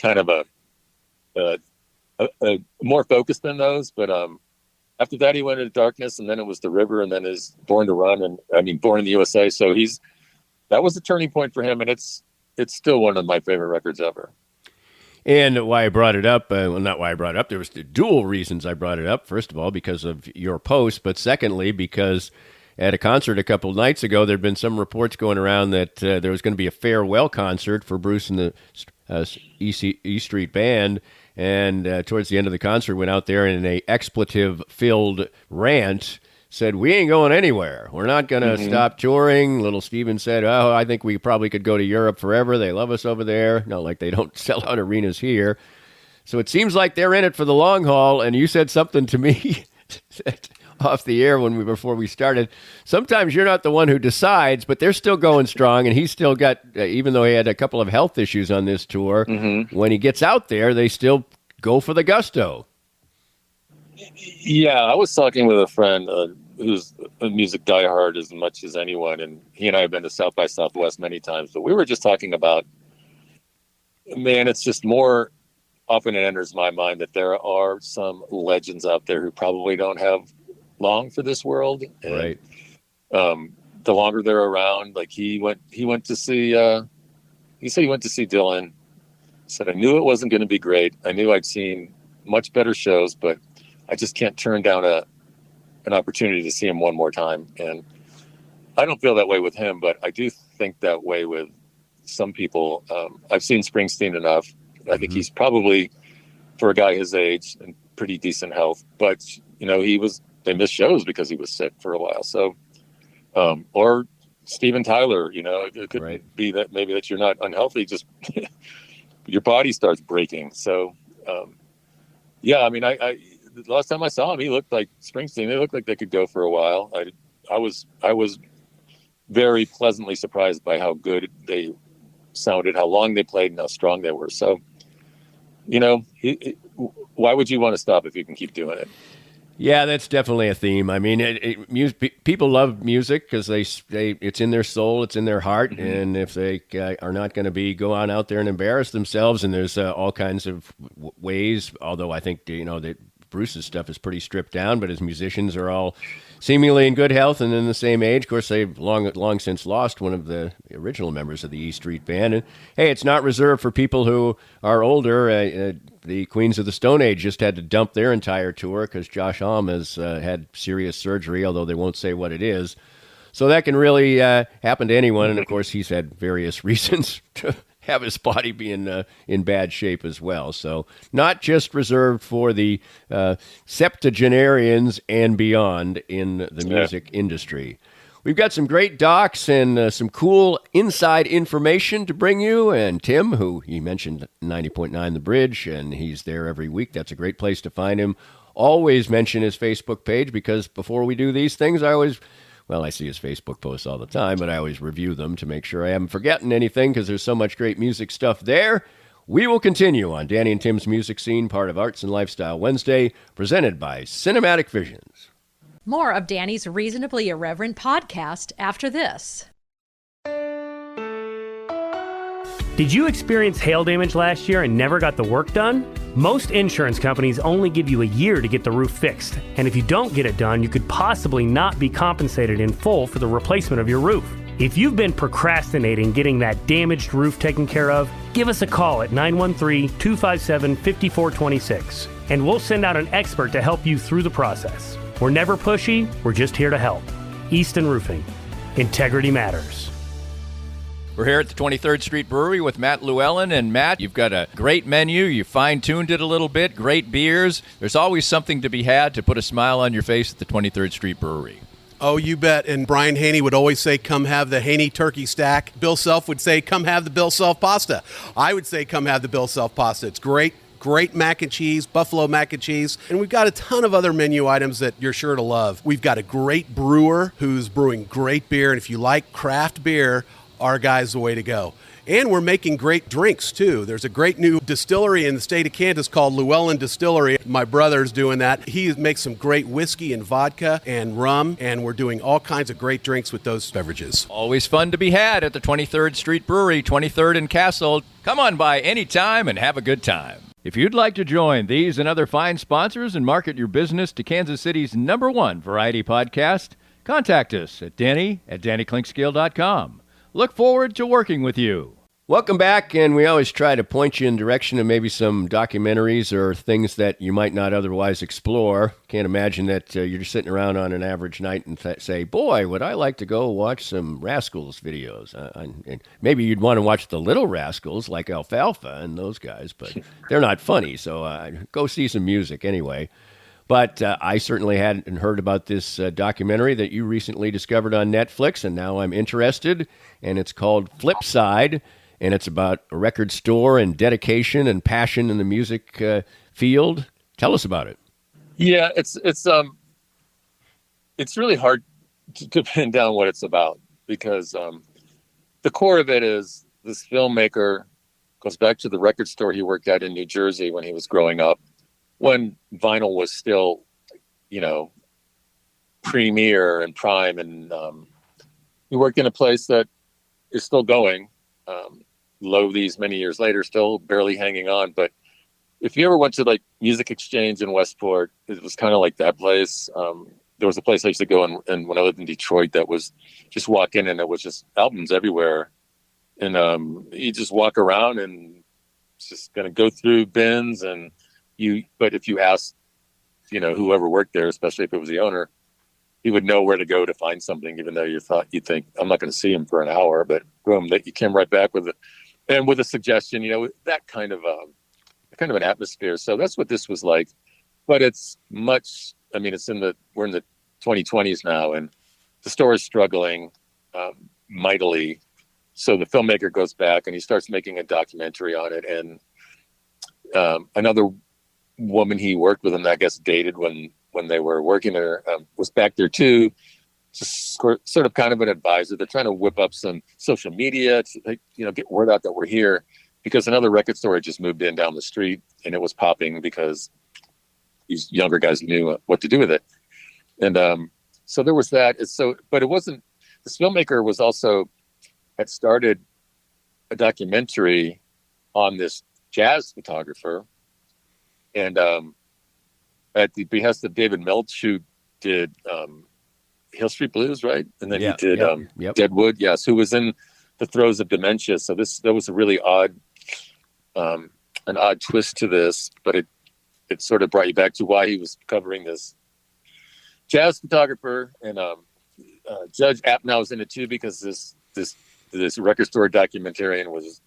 kind of a more focused than those. But after that, he went into Darkness, and then it was The River, and then his Born to Run, and Born in the USA. So that was a turning point for him, and it's still one of my favorite records ever. And why I brought it up, well, not why I brought it up, there was dual reasons I brought it up. First of all, because of your post, but secondly, because at a concert a couple of nights ago, there had been some reports going around that there was going to be a farewell concert for Bruce and the E Street Band, and towards the end of the concert, went out there in an expletive-filled rant, said, "We ain't going anywhere. We're not going to stop touring." Little Steven said, "Oh, I think we probably could go to Europe forever. They love us over there." Not like they don't sell out arenas here. So it seems like they're in it for the long haul. And you said something to me off the air before we started. Sometimes you're not the one who decides, but they're still going strong. And he's still got, even though he had a couple of health issues on this tour, when he gets out there, they still go for the gusto. Yeah, I was talking with a friend who's a music diehard as much as anyone, and he and I have been to South by Southwest many times, but we were just talking about, man, it's just more often it enters my mind that there are some legends out there who probably don't have long for this world. And, right. The longer they're around, like he went to see, he said he went to see Dylan, said, "I knew it wasn't going to be great. I knew I'd seen much better shows, but I just can't turn down an opportunity to see him one more time." And I don't feel that way with him, but I do think that way with some people. I've seen Springsteen enough. I think he's probably, for a guy his age, in pretty decent health. But, they missed shows because he was sick for a while. So, or Steven Tyler, it could be that maybe that you're not unhealthy, just your body starts breaking. So, the last time I saw him, he looked like Springsteen. They looked like they could go for a while. I was very pleasantly surprised by how good they sounded, how long they played, and how strong they were. So, why would you want to stop if you can keep doing it? Yeah, that's definitely a theme. I mean, people love music because it's in their soul, it's in their heart, and if they are not going to go on out there and embarrass themselves, and there's all kinds of ways. Although I think that Bruce's stuff is pretty stripped down, but his musicians are all seemingly in good health and in the same age. Of course, they've long since lost one of the original members of the E Street Band. And hey, it's not reserved for people who are older. The Queens of the Stone Age just had to dump their entire tour because Josh Homme has had serious surgery, although they won't say what it is. So that can really happen to anyone. And of course, he's had various reasons to have his body be in bad shape as well. So not just reserved for the septuagenarians and beyond in the music industry. We've got some great docs and some cool inside information to bring you. And Tim, who he mentioned 90.9 The Bridge, and he's there every week. That's a great place to find him. Always mention his Facebook page because before we do these things, I see his Facebook posts all the time, but I always review them to make sure I haven't forgotten anything because there's so much great music stuff there. We will continue on Danny and Tim's Music Scene, part of Arts and Lifestyle Wednesday, presented by Cinematic Visions. More of Danny's Reasonably Irreverent podcast after this. Did you experience hail damage last year and never got the work done? Most insurance companies only give you a year to get the roof fixed. And if you don't get it done, you could possibly not be compensated in full for the replacement of your roof. If you've been procrastinating getting that damaged roof taken care of, give us a call at 913-257-5426. And we'll send out an expert to help you through the process. We're never pushy, we're just here to help. Easton Roofing. Integrity matters. We're here at the 23rd Street Brewery with Matt Llewellyn. And Matt, you've got a great menu. You fine-tuned it a little bit. Great beers. There's always something to be had to put a smile on your face at the 23rd Street Brewery. Oh, you bet. And Brian Haney would always say, come have the Haney turkey stack. Bill Self would say, come have the Bill Self pasta. I would say, come have the Bill Self pasta. It's great. Great mac and cheese, buffalo mac and cheese, and we've got a ton of other menu items that you're sure to love. We've got a great brewer who's brewing great beer, and if you like craft beer, our guy's the way to go. And we're making great drinks, too. There's a great new distillery in the state of Kansas called Llewellyn Distillery. My brother's doing that. He makes some great whiskey and vodka and rum, and we're doing all kinds of great drinks with those beverages. Always fun to be had at the 23rd Street Brewery, 23rd and Castle. Come on by anytime and have a good time. If you'd like to join these and other fine sponsors and market your business to Kansas City's #1 variety podcast, contact us at danny@dannyclinkscale.com. Look forward to working with you. Welcome back, and we always try to point you in direction of maybe some documentaries or things that you might not otherwise explore. Can't imagine that you're just sitting around on an average night and say, boy, would I like to go watch some Rascals videos. And maybe you'd want to watch the Little Rascals like Alfalfa and those guys, but they're not funny, so go see some music anyway. But I certainly hadn't heard about this documentary that you recently discovered on Netflix, and now I'm interested, and it's called Flipside. And it's about a record store and dedication and passion in the music field. Tell us about it. Yeah, it's really hard to pin down what it's about, because the core of it is this filmmaker goes back to the record store he worked at in New Jersey when he was growing up, when vinyl was still, premier and prime, and he worked in a place that is still going. These many years later, still barely hanging on. But if you ever went to like Music Exchange in Westport, it was kind of like that place. There was a place I used to go and when I lived in Detroit, that was just walk in and it was just albums everywhere. And you just walk around and it's just going to go through bins, but if you asked, whoever worked there, especially if it was the owner, he would know where to go to find something, even though you'd think, I'm not going to see him for an hour, but boom, that you came right back with a suggestion, that kind of an atmosphere. So that's what this was like, but it's much, we're in the 2020s now, and the store is struggling mightily. So the filmmaker goes back and he starts making a documentary on it. And another woman he worked with and I guess dated when they were working there was back there too, just sort of kind of an advisor. They're trying to whip up some social media to get word out that we're here, because another record store had just moved in down the street and it was popping because these younger guys knew what to do with it. And so there was that. But it wasn't, this filmmaker had started a documentary on this jazz photographer, and at the behest of David Milch, who did Hill Street Blues, right? And then he did Deadwood, yes, who was in the throes of dementia. So that was a really odd twist to this, but it sort of brought you back to why he was covering this jazz photographer. And Judge Apatow was in it too, because this record store documentarian was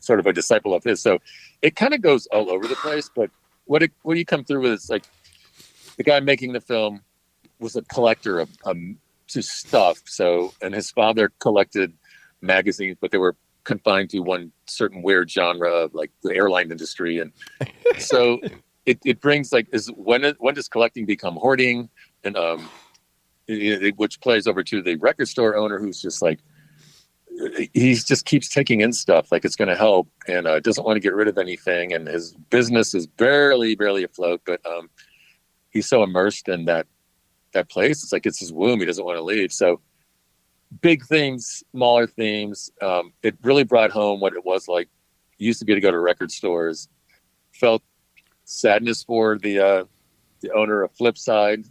sort of a disciple of his. So it kind of goes all over the place, but what you come through with is like the guy making the film was a collector of stuff. So, and his father collected magazines, but they were confined to one certain weird genre of like the airline industry. And so it brings like, when does collecting become hoarding? And which plays over to the record store owner, who's just like, he just keeps taking in stuff like it's going to help, and doesn't want to get rid of anything. And his business is barely afloat, but he's so immersed in that place. It's like it's his womb. He doesn't want to leave. So big themes, smaller themes. It really brought home what it was like. It used to be to go to record stores. Felt sadness for the owner of Flipside.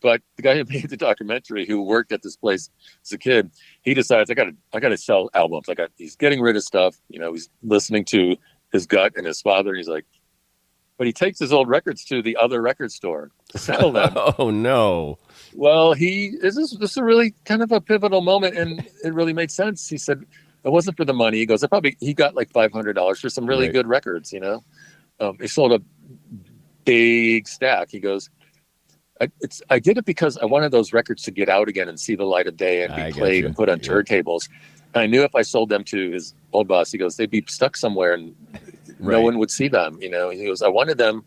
But the guy who made the documentary, who worked at this place as a kid, he decides I got to sell albums. He's getting rid of stuff. He's listening to his gut and his father. And he's like, but he takes his old records to the other record store to sell them. Oh no! Well, this is a really kind of a pivotal moment, and it really made sense. He said it wasn't for the money. He goes, he got like $500 for some really good records. He sold a big stack. He goes, I did it because I wanted those records to get out again and see the light of day and be played and put on turntables. And I knew if I sold them to his old boss, he goes, they'd be stuck somewhere and no one would see them. He goes, I wanted them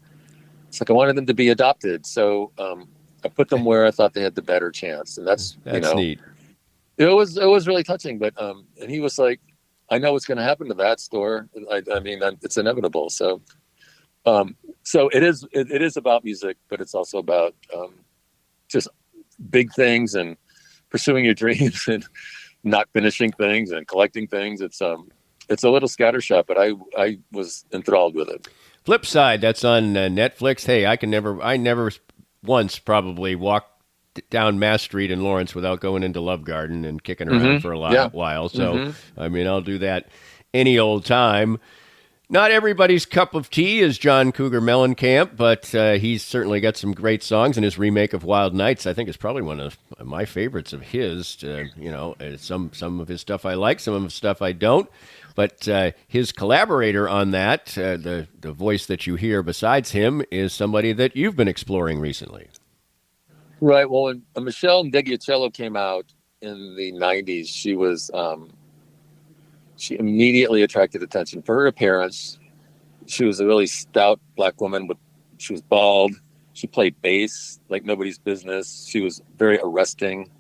to be adopted. So I put them where I thought they had the better chance. And that's neat. It was really touching. But and he was like, I know what's going to happen to that store. I mean, it's inevitable. So it is about music, but it's also about just big things and pursuing your dreams and not finishing things and collecting things. It's a little scattershot, but I was enthralled with it. Flip Side, that's on Netflix. Hey, I never once probably walked down Mass Street in Lawrence without going into Love Garden and kicking around for a while. So, I mean, I'll do that any old time. Not everybody's cup of tea is John Cougar Mellencamp, but he's certainly got some great songs, and his remake of Wild Nights, I think, is probably one of my favorites of his. Some of his stuff I like, some of his stuff I don't. But his collaborator on that, the voice that you hear besides him, is somebody that you've been exploring recently. Right. Well, when Michelle Ndegeocello came out in the 90s, she was she immediately attracted attention for her appearance. She was a really stout black woman. She was bald. She played bass like nobody's business. She was very arresting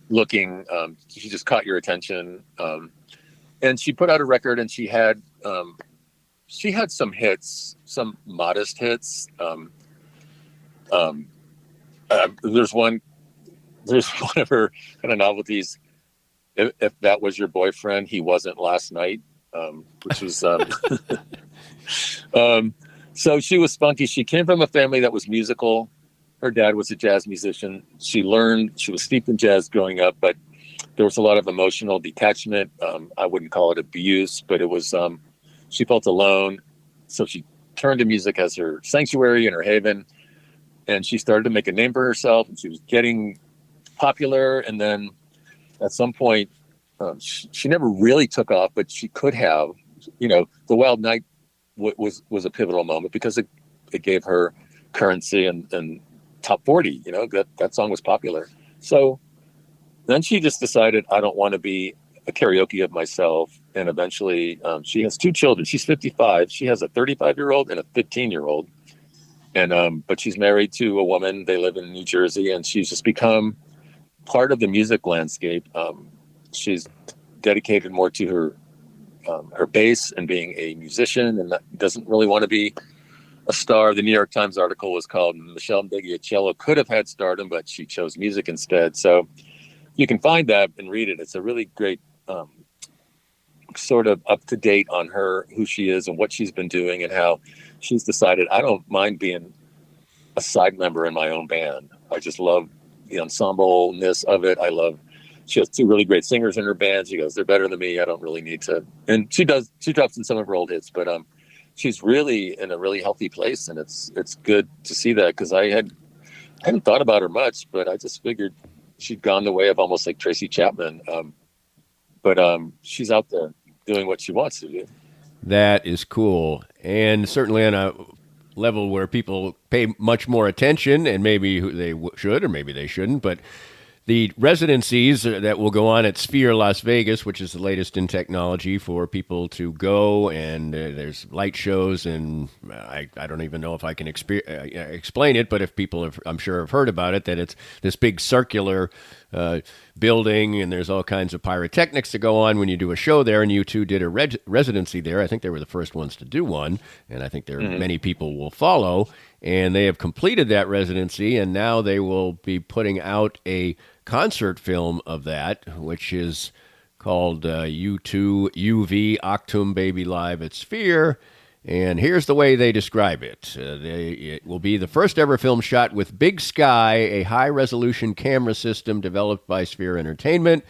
looking. She just caught your attention. And she put out a record, and she had some hits, some modest hits. There's one of her kind of novelties. If that was your boyfriend, he wasn't last night, which was so she was spunky. She came from a family that was musical. Her dad was a jazz musician. She was steeped in jazz growing up, but there was a lot of emotional detachment. I wouldn't call it abuse, but it was, she felt alone. So she turned to music as her sanctuary and her haven. And she started to make a name for herself, and she was getting popular. And then at some point, she never really took off, but she could have. The Wild Night was a pivotal moment because it gave her currency and top 40. That song was popular. So then she just decided, I don't want to be a karaoke of myself. And eventually she has 2 children. She's 55. She has a 35-year-old and a 15-year-old. And but she's married to a woman. They live in New Jersey, and she's just become part of the music landscape. She's dedicated more to her bass and being a musician, and doesn't really want to be a star. The New York Times article was called "Michelle Ndegeocello could have had stardom, but she chose music instead." So you can find that and read it. It's a really great sort of up to date on her, who she is and what she's been doing, and how she's decided, I don't mind being a side member in my own band. I just love the ensemble-ness of it. She has 2 really great singers in her band. She goes, they're better than me. I don't really need to. And she drops in some of her old hits, but she's really in a really healthy place. And it's good to see that, because I hadn't thought about her much, but I just figured she'd gone the way of almost like Tracy Chapman. But she's out there doing what she wants to do. That is cool. And certainly on a level where people pay much more attention, and maybe they should or maybe they shouldn't, but the residencies that will go on at Sphere Las Vegas, which is the latest in technology for people to go, and there's light shows, and I don't even know if I can explain it, but if people I'm sure have heard about it, that it's this big circular building, and there's all kinds of pyrotechnics to go on when you do a show there, and you two did a residency there. I think they were the first ones to do one, and I think many people will follow, and they have completed that residency, and now they will be putting out a concert film of that, which is called U2 UV Octum Baby Live at Sphere. And here's the way they describe it. It will be the first ever film shot with Big Sky, a high-resolution camera system developed by Sphere Entertainment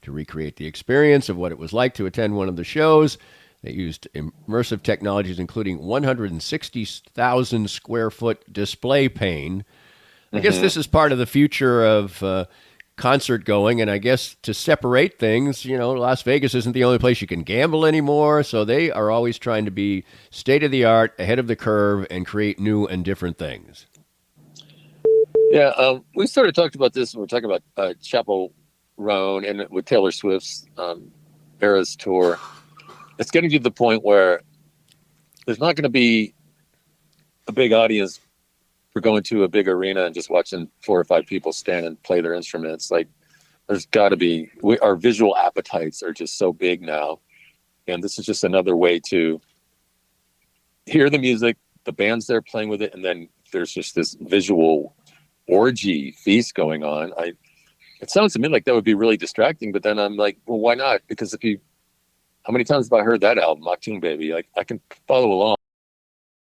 to recreate the experience of what it was like to attend one of the shows. They used immersive technologies, including 160,000 square foot display pane. I guess this is part of the future of concert going, and I guess to separate things, Las Vegas isn't the only place you can gamble anymore, so they are always trying to be state-of-the-art, ahead of the curve, and create new and different things. Yeah, we sort of talked about this when we're talking about Chappell Roan and with Taylor Swift's Eras Tour. It's getting to the point where there's not going to be a big audience for going to a big arena and just watching 4 or 5 people stand and play their instruments. Like, there's got to be, our visual appetites are just so big now And this is just another way to hear the music, the band's there playing with it, and then there's just this visual orgy feast going on. It sounds to me like that would be really distracting, but then I'm like, well, why not? Because how many times have I heard that album, Achtung Baby? Like, I can follow along.